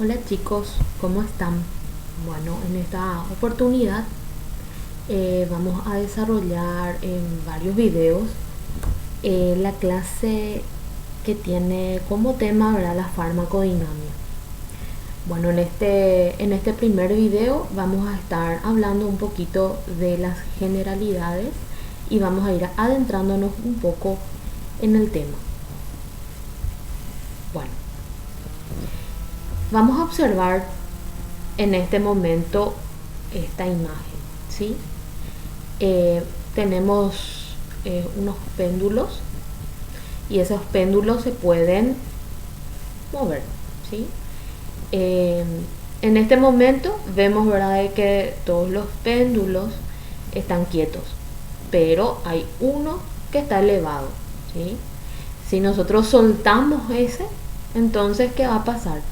Hola chicos, ¿cómo están? Bueno, en esta oportunidad vamos a desarrollar en varios videos la clase que tiene como tema, ¿verdad?, la farmacodinamia. Bueno, en este primer video vamos a estar hablando un poquito de las generalidades y vamos a ir adentrándonos un poco en el tema. Bueno, vamos a observar en este momento esta imagen, ¿sí? Tenemos unos péndulos y esos péndulos se pueden mover, ¿sí? En este momento vemos, ¿verdad?, de que todos los péndulos están quietos, pero hay uno que está elevado, ¿sí? Si nosotros soltamos ese, entonces ¿qué va a pasar?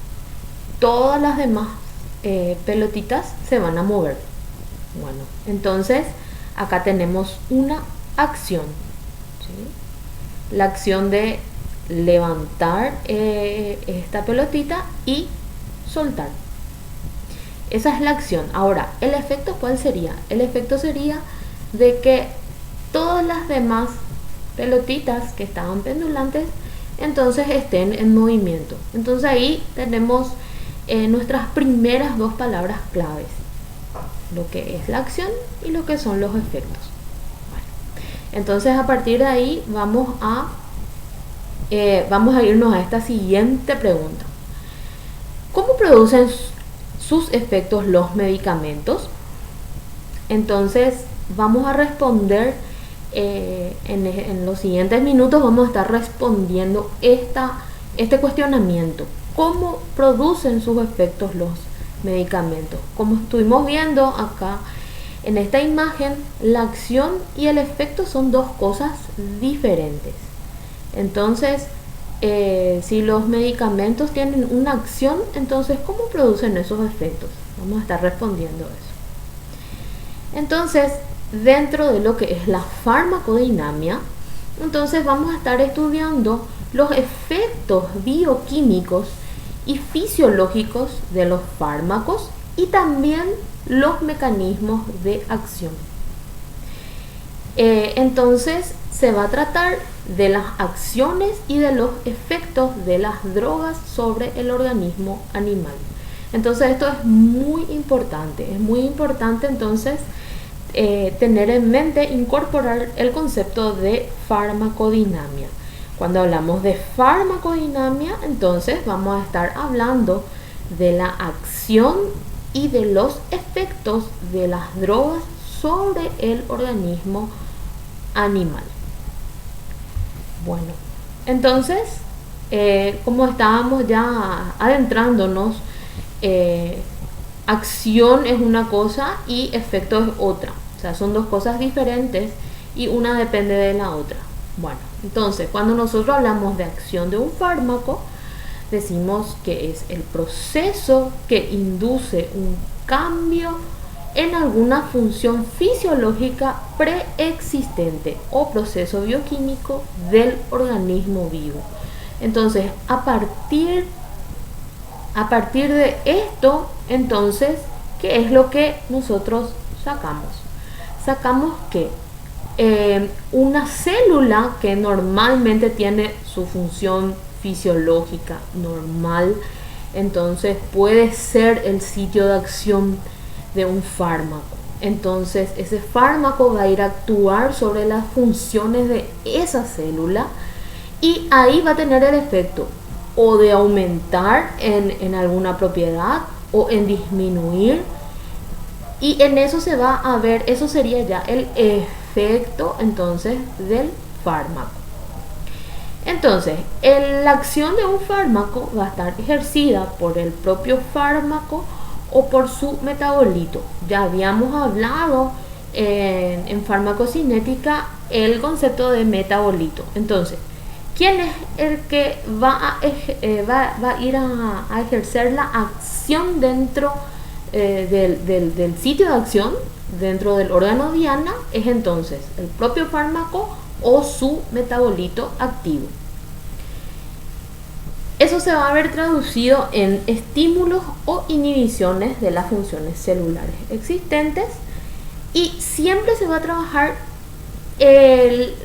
Todas las demás pelotitas se van a mover. Bueno, entonces acá tenemos una acción, ¿sí? La acción de levantar esta pelotita y soltar. Esa es la acción. Ahora, ¿el efecto cuál sería? El efecto sería de que todas las demás pelotitas que estaban pendulantes entonces estén en movimiento. Entonces ahí tenemos nuestras primeras dos palabras claves, lo que es la acción y lo que son los efectos. Bueno, entonces a partir de ahí vamos a irnos a esta siguiente pregunta. ¿Cómo producen sus efectos los medicamentos? Entonces vamos a responder en los siguientes minutos. Vamos a estar respondiendo este cuestionamiento. ¿Cómo producen sus efectos los medicamentos? Como estuvimos viendo acá en esta imagen, la acción y el efecto son dos cosas diferentes. Entonces, si los medicamentos tienen una acción, entonces ¿cómo producen esos efectos? Vamos a estar respondiendo eso. Entonces, dentro de lo que es la farmacodinamia, entonces vamos a estar estudiando los efectos bioquímicos y fisiológicos de los fármacos y también los mecanismos de acción. Entonces se va a tratar de las acciones y de los efectos de las drogas sobre el organismo animal. Entonces esto es muy importante entonces tener en mente, incorporar el concepto de farmacodinamia. Cuando hablamos de farmacodinamia, entonces vamos a estar hablando de la acción y de los efectos de las drogas sobre el organismo animal. Bueno, entonces, como estábamos ya adentrándonos, acción es una cosa y efecto es otra. O sea, son dos cosas diferentes y una depende de la otra. Bueno, entonces, cuando nosotros hablamos de acción de un fármaco, decimos que es el proceso que induce un cambio en alguna función fisiológica preexistente o proceso bioquímico del organismo vivo. Entonces, a partir de esto, entonces, ¿qué es lo que nosotros sacamos? Sacamos que una célula que normalmente tiene su función fisiológica normal, entonces puede ser el sitio de acción de un fármaco. Entonces ese fármaco va a ir a actuar sobre las funciones de esa célula y ahí va a tener el efecto o de aumentar en alguna propiedad o en disminuir, y en eso se va a ver, eso sería ya el efecto entonces del fármaco. Entonces, la acción de un fármaco va a estar ejercida por el propio fármaco o por su metabolito. Ya habíamos hablado en farmacocinética el concepto de metabolito. Entonces, ¿quién es el que va a ir a ejercer la acción dentro del sitio de acción, dentro del órgano diana? Es entonces el propio fármaco o su metabolito activo. Eso se va a ver traducido en estímulos o inhibiciones de las funciones celulares existentes, y siempre se va a trabajar,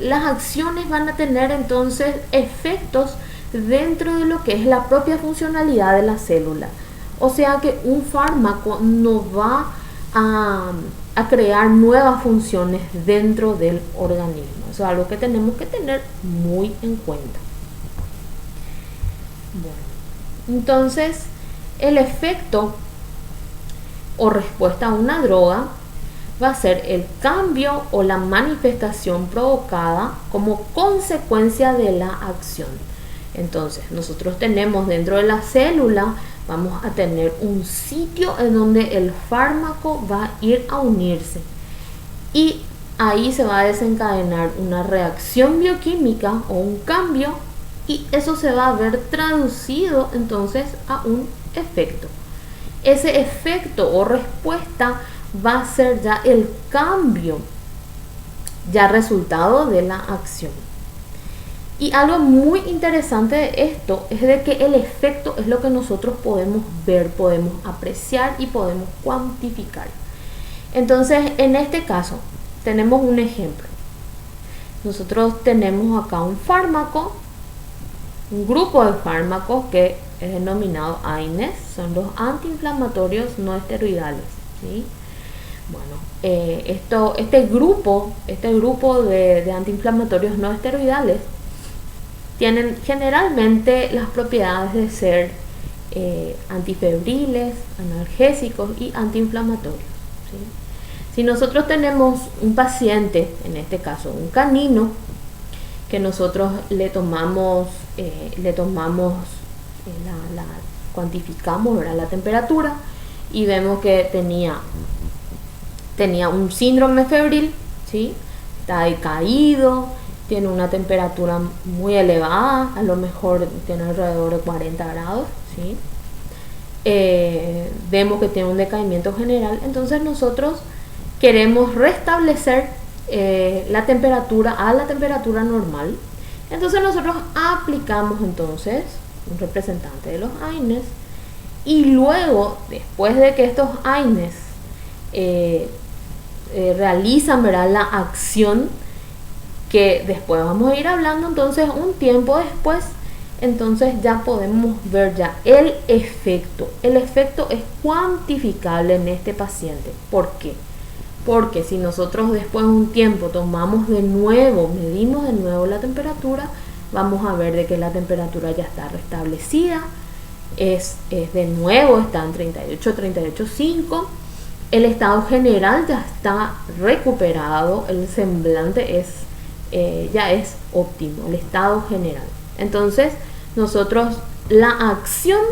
las acciones van a tener entonces efectos dentro de lo que es la propia funcionalidad de la célula. O sea que un fármaco no va a crear nuevas funciones dentro del organismo. Eso es algo que tenemos que tener muy en cuenta. Bueno, entonces el efecto o respuesta a una droga va a ser el cambio o la manifestación provocada como consecuencia de la acción. Entonces nosotros tenemos dentro de la célula, vamos a tener un sitio en donde el fármaco va a ir a unirse, y ahí se va a desencadenar una reacción bioquímica o un cambio, y eso se va a ver traducido entonces a un efecto. Ese efecto o respuesta va a ser ya el cambio, ya resultado de la acción. Y algo muy interesante de esto es de que el efecto es lo que nosotros podemos ver, podemos apreciar y podemos cuantificar. Entonces, en este caso, tenemos un ejemplo. Nosotros tenemos acá un fármaco, un grupo de fármacos que es denominado AINES, son los antiinflamatorios no esteroidales, ¿sí? Bueno, este grupo de antiinflamatorios no esteroidales tienen generalmente las propiedades de ser antifebriles, analgésicos y antiinflamatorios, ¿sí? Si nosotros tenemos un paciente, en este caso un canino, que nosotros le tomamos, cuantificamos, ¿verdad?, la temperatura, y vemos que tenía un síndrome febril, ¿sí? Está decaído, tiene una temperatura muy elevada, a lo mejor tiene alrededor de 40 grados, ¿sí? Vemos que tiene un decaimiento general, entonces nosotros queremos restablecer la temperatura a la temperatura normal. Entonces nosotros aplicamos entonces un representante de los AINES, y luego, después de que estos AINES realizan, ¿verdad?, la acción, que después vamos a ir hablando, entonces un tiempo después, entonces ya podemos ver ya el efecto. El efecto es cuantificable en este paciente. ¿Por qué? Porque si nosotros después de un tiempo medimos de nuevo la temperatura, vamos a ver de que la temperatura ya está restablecida, es de nuevo, está en 38,5, el estado general ya está recuperado, el semblante ya es óptimo, el estado general. Entonces nosotros la acción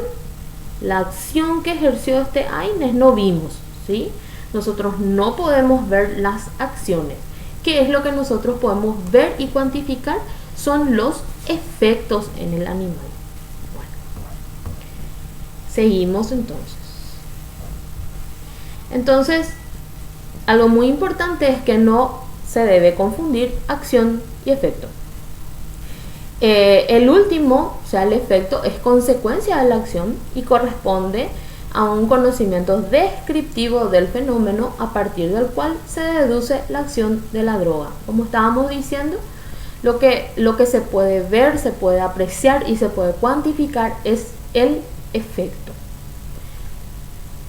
que ejerció este AINES no vimos, ¿sí? Nosotros no podemos ver las acciones. ¿Qué es lo que nosotros podemos ver y cuantificar? Son los efectos en el animal. Bueno, seguimos entonces. Entonces, algo muy importante es que no se debe confundir acción y efecto. El último, o sea, el efecto, es consecuencia de la acción y corresponde a un conocimiento descriptivo del fenómeno a partir del cual se deduce la acción de la droga. Como estábamos diciendo, lo que se puede ver, se puede apreciar y se puede cuantificar es el efecto.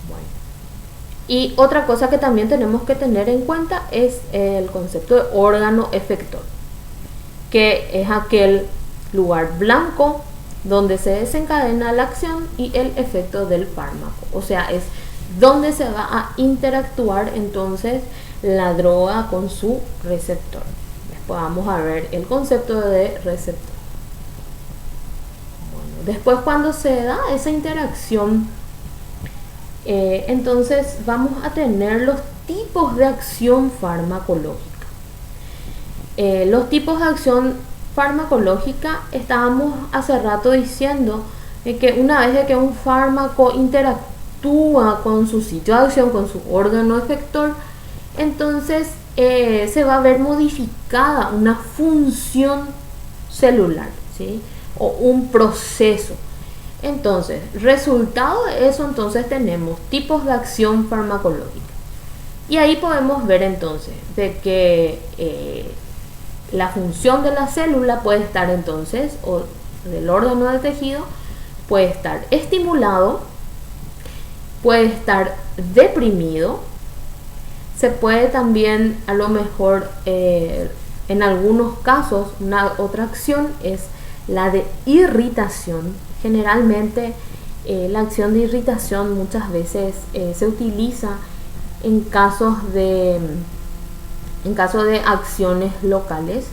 Bueno, y otra cosa que también tenemos que tener en cuenta es el concepto de órgano efector, que es aquel lugar blanco donde se desencadena la acción y el efecto del fármaco. O sea, es donde se va a interactuar entonces la droga con su receptor. Después vamos a ver el concepto de receptor. Bueno, después, cuando se da esa interacción, entonces vamos a tener los tipos de acción farmacológica. Los tipos de acción farmacológica, estábamos hace rato diciendo que una vez que un fármaco interactúa con su sitio de acción, con su órgano efector, entonces se va a ver modificada una función celular, ¿sí?, o un proceso. Entonces, resultado de eso, entonces tenemos tipos de acción farmacológica. Y ahí podemos ver entonces de que la función de la célula puede estar entonces, o del órgano del tejido, puede estar estimulado, puede estar deprimido, se puede también a lo mejor en algunos casos una otra acción es la de irritación. Generalmente la acción de irritación muchas veces se utiliza en caso de acciones locales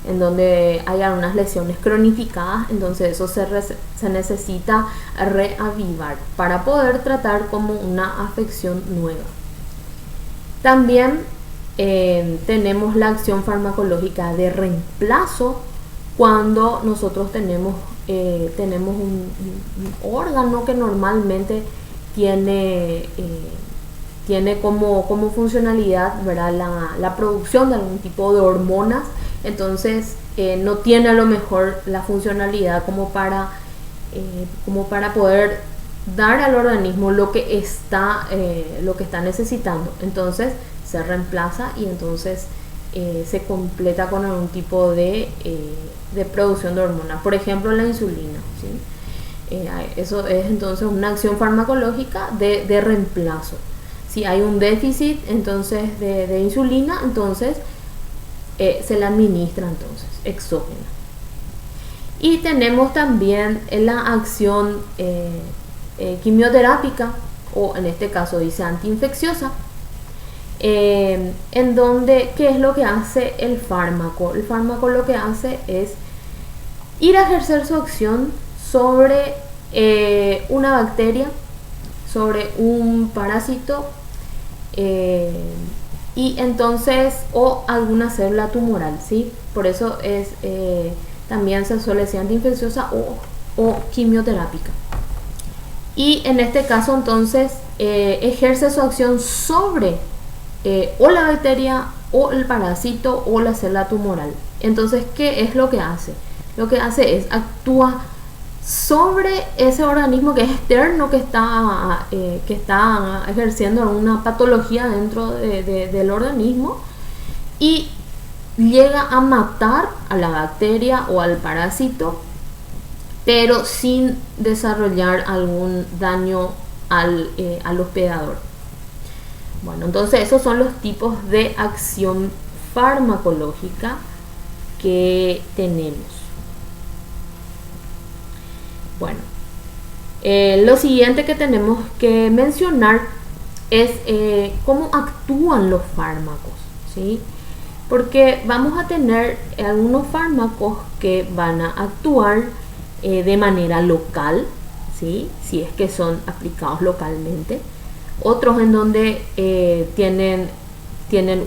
en donde hay algunas lesiones cronificadas, entonces eso se necesita reavivar para poder tratar como una afección nueva. También tenemos la acción farmacológica de reemplazo cuando nosotros tenemos un órgano que normalmente tiene como funcionalidad, ¿verdad?, la producción de algún tipo de hormonas. Entonces no tiene a lo mejor la funcionalidad como para poder dar al organismo lo que está necesitando. Entonces se reemplaza y entonces se completa con algún tipo de producción de hormonas, por ejemplo la insulina, ¿sí? Eso es entonces una acción farmacológica de reemplazo. Si hay un déficit entonces de insulina, entonces se la administra entonces exógena. Y tenemos también la acción quimioterápica, o en este caso dice antiinfecciosa, en donde, ¿qué es lo que hace el fármaco? El fármaco lo que hace es ir a ejercer su acción sobre una bacteria, sobre un parásito, y entonces, o alguna célula tumoral, ¿sí? Por eso es también se suele decir antiinfecciosa o quimioterápica. Y en este caso entonces ejerce su acción sobre o la bacteria o el parásito o la célula tumoral. Entonces, ¿qué es lo que hace? Lo que hace es actúa sobre ese organismo que es externo, que está ejerciendo una patología dentro del organismo, y llega a matar a la bacteria o al parásito, pero sin desarrollar algún daño al hospedador. Bueno, entonces esos son los tipos de acción farmacológica que tenemos. Bueno, lo siguiente que tenemos que mencionar es cómo actúan los fármacos, ¿sí? Porque vamos a tener algunos fármacos que van a actuar de manera local, ¿sí? Si es que son aplicados localmente. Otros en donde tienen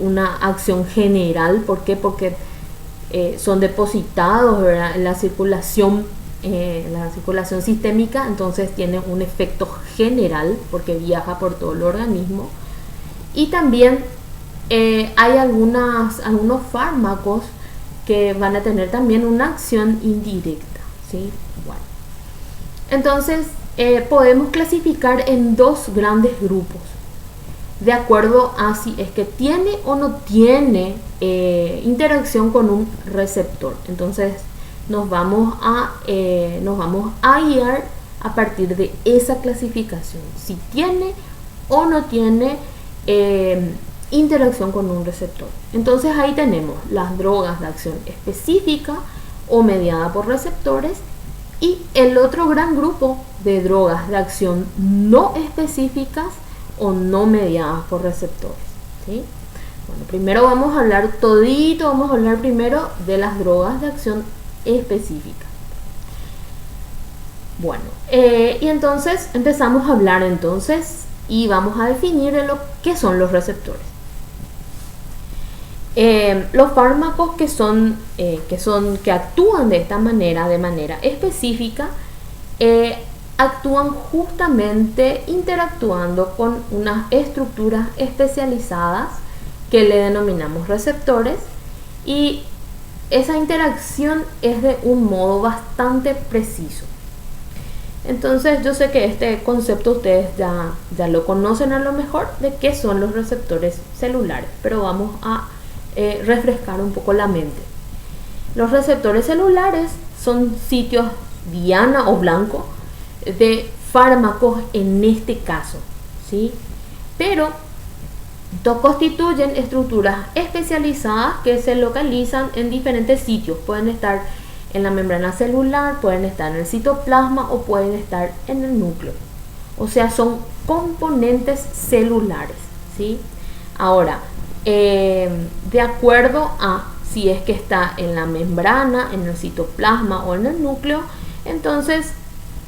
una acción general. ¿Por qué? Porque son depositados, ¿verdad?, en la circulación sistémica, entonces tienen un efecto general porque viaja por todo el organismo. Y también hay algunos fármacos que van a tener también una acción indirecta, ¿sí? Bueno, entonces podemos clasificar en dos grandes grupos de acuerdo a si es que tiene o no tiene interacción con un receptor. Entonces nos vamos a guiar a partir de esa clasificación, si tiene o no tiene interacción con un receptor. Entonces ahí tenemos las drogas de acción específica o mediada por receptores, y el otro gran grupo de drogas de acción no específicas o no mediadas por receptores, ¿sí? Bueno, primero vamos a hablar primero de las drogas de acción específica. Bueno, y entonces empezamos a hablar entonces y vamos a definir de lo que son los receptores. Los fármacos que actúan de esta manera, de manera específica, actúan justamente interactuando con unas estructuras especializadas que le denominamos receptores, y esa interacción es de un modo bastante preciso. Entonces yo sé que este concepto ustedes ya lo conocen a lo mejor de qué son los receptores celulares, pero vamos a refrescar un poco la mente. Los receptores celulares son sitios diana o blanco de fármacos en este caso, ¿sí? Pero constituyen estructuras especializadas que se localizan en diferentes sitios. Pueden estar en la membrana celular, pueden estar en el citoplasma o pueden estar en el núcleo. O sea, son componentes celulares, ¿sí? Ahora, de acuerdo a si es que está en la membrana, en el citoplasma o en el núcleo, entonces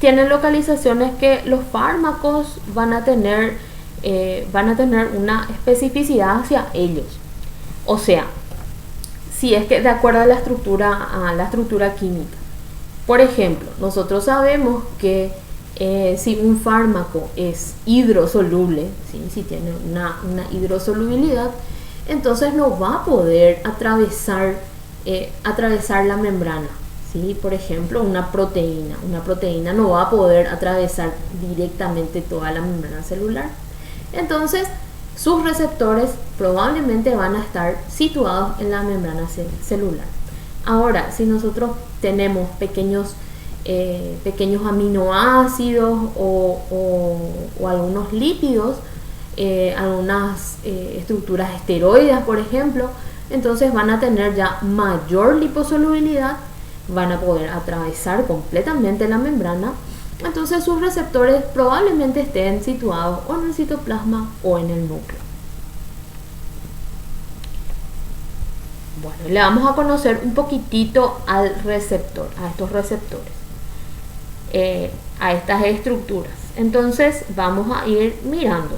tienen localizaciones que los fármacos van a tener una especificidad hacia ellos. O sea, si es que de acuerdo a la estructura química. Por ejemplo, nosotros sabemos que si un fármaco es hidrosoluble, ¿sí? Si tiene una hidrosolubilidad, entonces no va a poder atravesar la membrana, ¿sí? Por ejemplo, una proteína no va a poder atravesar directamente toda la membrana celular. Entonces, sus receptores probablemente van a estar situados en la membrana celular. Ahora, si nosotros tenemos pequeños aminoácidos o algunos lípidos, algunas estructuras esteroides, por ejemplo, entonces van a tener ya mayor liposolubilidad, van a poder atravesar completamente la membrana. Entonces sus receptores probablemente estén situados o en el citoplasma o en el núcleo. Bueno, le vamos a conocer un poquitito al receptor, a estos receptores, a estas estructuras. Entonces vamos a ir mirando.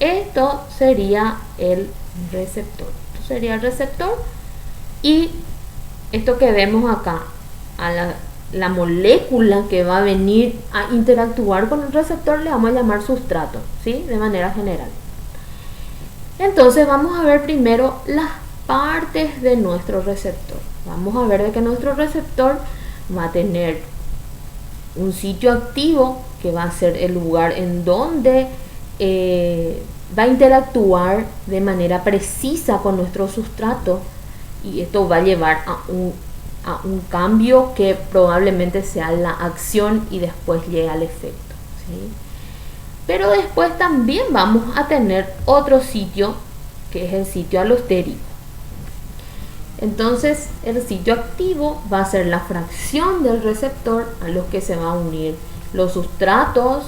Esto sería el receptor. Esto sería el receptor y esto que vemos acá, a la molécula que va a venir a interactuar con el receptor le vamos a llamar sustrato, ¿sí? De manera general. Entonces vamos a ver primero las partes de nuestro receptor. Vamos a ver de que nuestro receptor va a tener un sitio activo que va a ser el lugar en donde va a interactuar de manera precisa con nuestro sustrato, y esto va a llevar a un cambio que probablemente sea la acción y después llegue al efecto, ¿sí? Pero después también vamos a tener otro sitio que es el sitio alostérico. Entonces el sitio activo va a ser la fracción del receptor a los que se va a unir los sustratos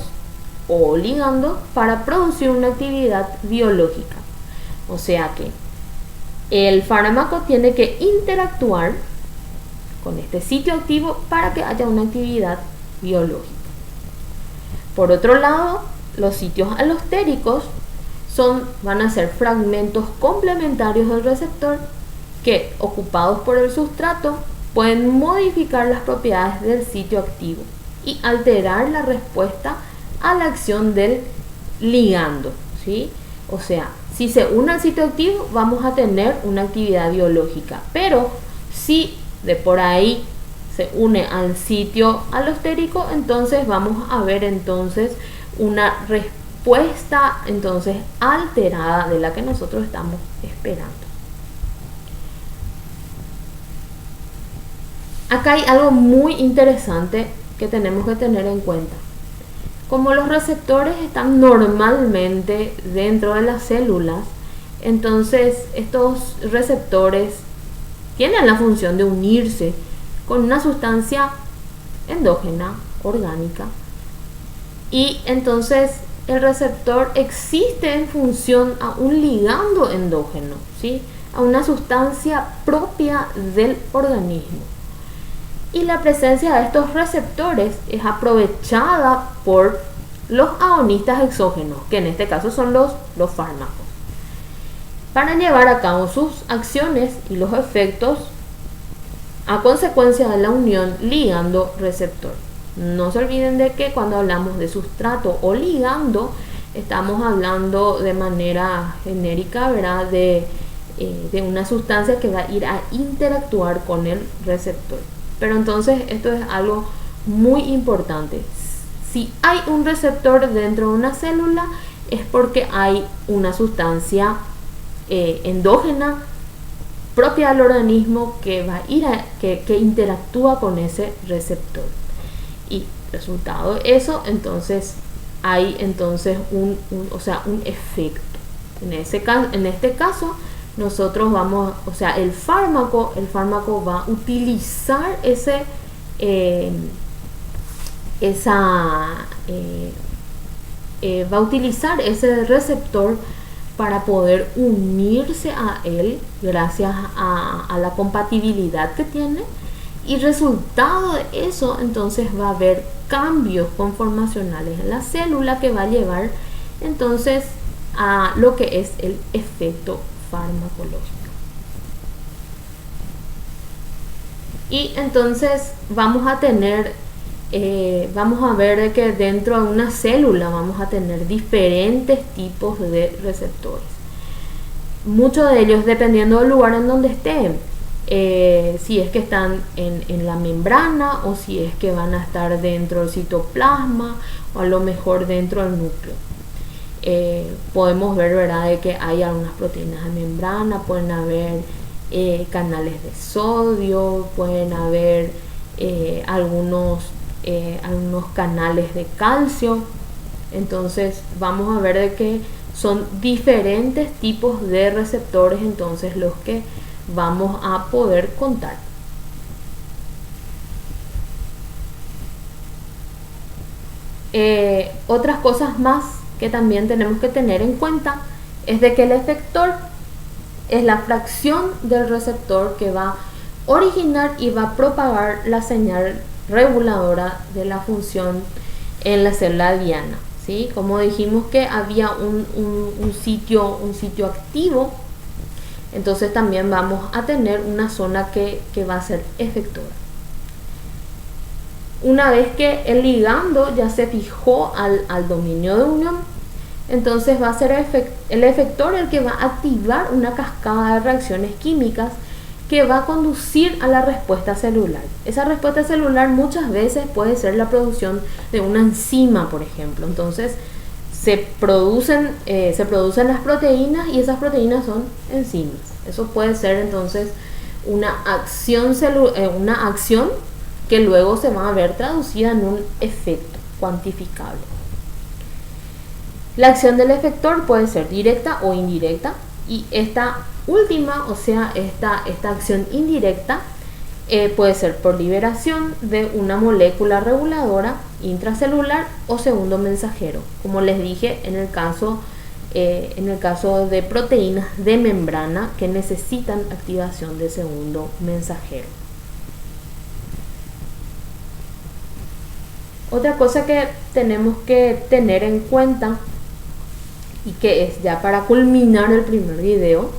o ligandos para producir una actividad biológica. O sea que el fármaco tiene que interactuar con este sitio activo para que haya una actividad biológica. Por otro lado, los sitios alostéricos van a ser fragmentos complementarios del receptor que, ocupados por el sustrato, pueden modificar las propiedades del sitio activo y alterar la respuesta a la acción del ligando, ¿sí? O sea, si se une al sitio activo vamos a tener una actividad biológica, pero si de por ahí se une al sitio alostérico, entonces vamos a ver entonces una respuesta entonces alterada de la que nosotros estamos esperando. Acá hay algo muy interesante que tenemos que tener en cuenta. Como los receptores están normalmente dentro de las células, entonces estos receptores tienen la función de unirse con una sustancia endógena, orgánica, y entonces el receptor existe en función a un ligando endógeno, ¿sí? A una sustancia propia del organismo. Y la presencia de estos receptores es aprovechada por los agonistas exógenos, que en este caso son los fármacos, para llevar a cabo sus acciones y los efectos a consecuencia de la unión ligando-receptor. No se olviden de que cuando hablamos de sustrato o ligando, estamos hablando de manera genérica, ¿verdad? De una sustancia que va a ir a interactuar con el receptor. Pero entonces esto es algo muy importante. Si hay un receptor dentro de una célula, es porque hay una sustancia endógena propia del organismo que va a ir que interactúa con ese receptor. Y resultado de eso, entonces hay entonces un efecto. En este caso, nosotros vamos, el fármaco va a utilizar va a utilizar ese receptor para poder unirse a él gracias a la compatibilidad que tiene, y resultado de eso entonces va a haber cambios conformacionales en la célula que va a llevar entonces a lo que es el efecto farmacológico. Y entonces vamos a ver que dentro de una célula vamos a tener diferentes tipos de receptores. Muchos de ellos dependiendo del lugar en donde estén, si es que están en la membrana o si es que van a estar dentro del citoplasma o a lo mejor dentro del núcleo. Podemos ver, ¿verdad?, de que hay algunas proteínas de membrana, pueden haber canales de sodio, pueden haber algunos canales de calcio. Entonces vamos a ver de que son diferentes tipos de receptores entonces los que vamos a poder contar. Otras cosas más que también tenemos que tener en cuenta es de que el efector es la fracción del receptor que va a originar y va a propagar la señal reguladora de la función en la célula diana, ¿sí? Como dijimos que había un sitio activo, entonces también vamos a tener una zona que va a ser efectora. Una vez que el ligando ya se fijó al dominio de unión, entonces va a ser el efector el que va a activar una cascada de reacciones químicas que va a conducir a la respuesta celular. Esa respuesta celular muchas veces puede ser la producción de una enzima, por ejemplo. Entonces se producen las proteínas y esas proteínas son enzimas. Eso puede ser entonces una acción que luego se va a ver traducida en un efecto cuantificable. La acción del efector puede ser directa o indirecta, y esta última, esta acción indirecta, puede ser por liberación de una molécula reguladora intracelular o segundo mensajero, como les dije en el caso de proteínas de membrana que necesitan activación de segundo mensajero. Otra cosa que tenemos que tener en cuenta, y que es ya para culminar el primer video,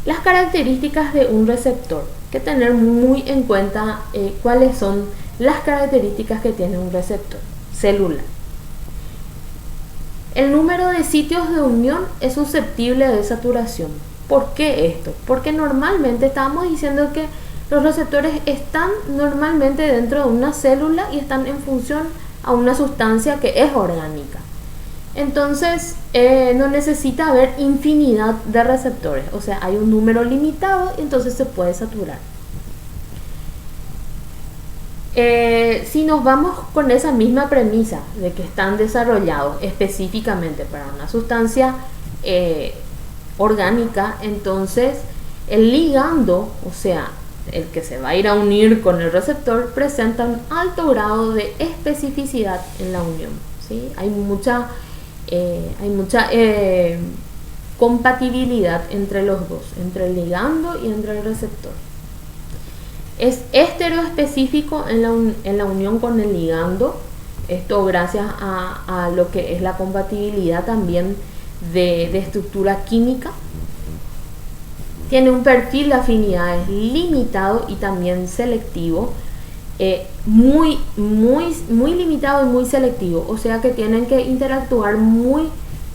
las características de un receptor. Hay que tener muy en cuenta cuáles son las características que tiene un receptor celular. El número de sitios de unión es susceptible de saturación. ¿Por qué esto? Porque normalmente estábamos diciendo que los receptores están normalmente dentro de una célula y están en función a una sustancia que es orgánica. Entonces no necesita haber infinidad de receptores, o sea, hay un número limitado y entonces se puede saturar. Si nos vamos con esa misma premisa de que están desarrollados específicamente para una sustancia orgánica, entonces el ligando, o sea, el que se va a ir a unir con el receptor, presenta un alto grado de especificidad en la unión, ¿sí? Hay mucha compatibilidad entre los dos, entre el ligando y entre el receptor. Es estereoespecífico en la unión con el ligando, esto gracias a lo que es la compatibilidad también de estructura química. Tiene un perfil de afinidades limitado y también selectivo, muy limitado y muy selectivo, o sea que tienen que interactuar muy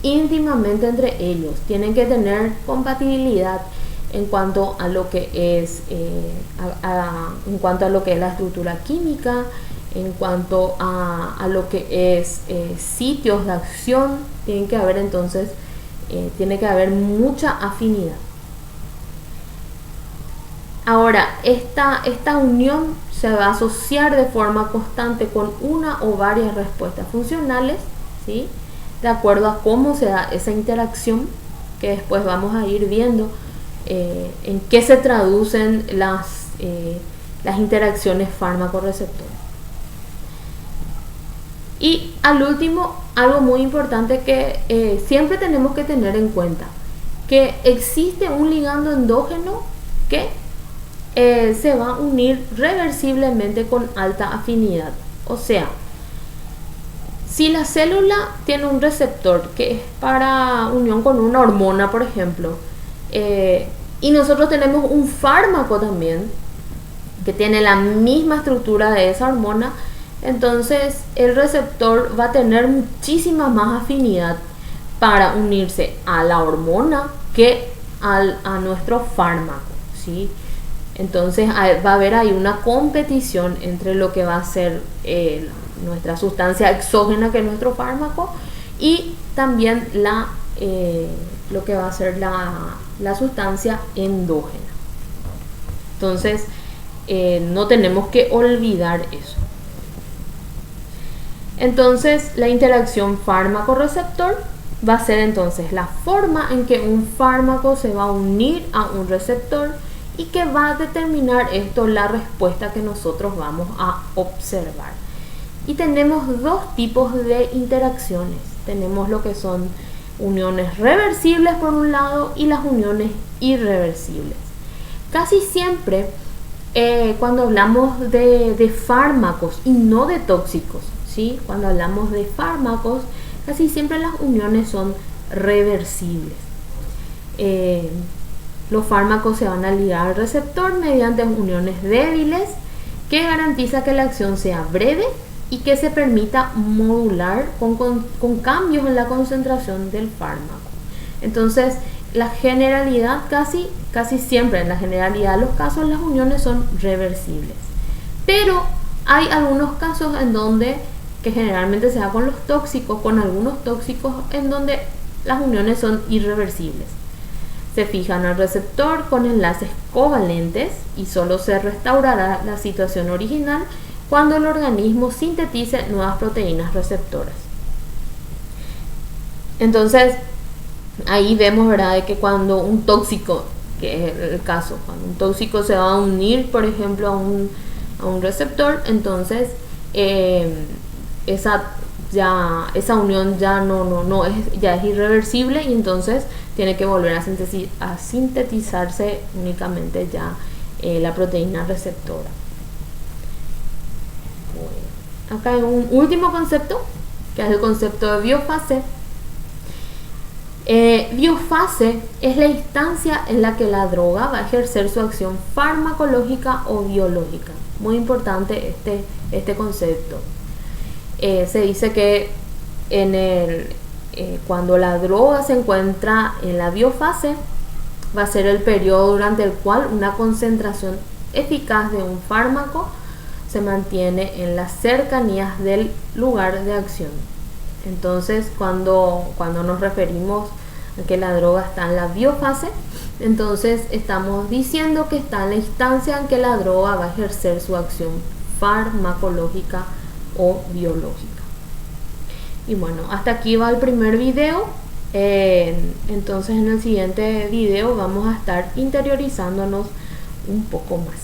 íntimamente entre ellos, tienen que tener compatibilidad en cuanto a lo que es la estructura química, en cuanto a lo que es sitios de acción, tiene que haber entonces tiene que haber mucha afinidad. Ahora, esta unión se va a asociar de forma constante con una o varias respuestas funcionales, ¿sí? De acuerdo a cómo se da esa interacción, que después vamos a ir viendo en qué se traducen las interacciones fármaco-receptor. Y al último, algo muy importante que siempre tenemos que tener en cuenta, que existe un ligando endógeno que se va a unir reversiblemente con alta afinidad. O sea, si la célula tiene un receptor que es para unión con una hormona, por ejemplo, y nosotros tenemos un fármaco también que tiene la misma estructura de esa hormona, entonces el receptor va a tener muchísima más afinidad para unirse a la hormona que a nuestro fármaco, ¿sí? Entonces va a haber ahí una competición entre lo que va a ser nuestra sustancia exógena, que es nuestro fármaco, y también lo que va a ser la sustancia endógena. Entonces no tenemos que olvidar eso. Entonces la interacción fármaco-receptor va a ser entonces la forma en que un fármaco se va a unir a un receptor y que va a determinar esto la respuesta que nosotros vamos a observar. Y tenemos dos tipos de interacciones. Tenemos lo que son uniones reversibles por un lado y las uniones irreversibles. Casi siempre cuando hablamos de fármacos y no de tóxicos, ¿sí? Cuando hablamos de fármacos, casi siempre las uniones son reversibles. Los fármacos se van a ligar al receptor mediante uniones débiles que garantiza que la acción sea breve y que se permita modular con cambios en la concentración del fármaco. Entonces, la generalidad casi siempre, en la generalidad de los casos, las uniones son reversibles. Pero hay algunos casos en donde, que generalmente se da con los tóxicos, con algunos tóxicos, en donde las uniones son irreversibles. Se fijan al receptor con enlaces covalentes y solo se restaurará la situación original cuando el organismo sintetice nuevas proteínas receptoras. Entonces, ahí vemos, ¿verdad?, de que cuando un tóxico, que es el caso, cuando un tóxico se va a unir, por ejemplo, a un receptor, entonces esa unión ya ya es irreversible y entonces tiene que volver a sintetizarse únicamente ya la proteína receptora. Bueno, acá hay un último concepto, que es el concepto de biofase. Biofase es la instancia en la que la droga va a ejercer su acción farmacológica o biológica. Muy importante este concepto. Se dice que cuando la droga se encuentra en la biofase, va a ser el periodo durante el cual una concentración eficaz de un fármaco se mantiene en las cercanías del lugar de acción. Entonces, cuando nos referimos a que la droga está en la biofase, entonces estamos diciendo que está en la instancia en que la droga va a ejercer su acción farmacológica o biológica. Y bueno, hasta aquí va el primer video. Entonces en el siguiente video vamos a estar interiorizándonos un poco más.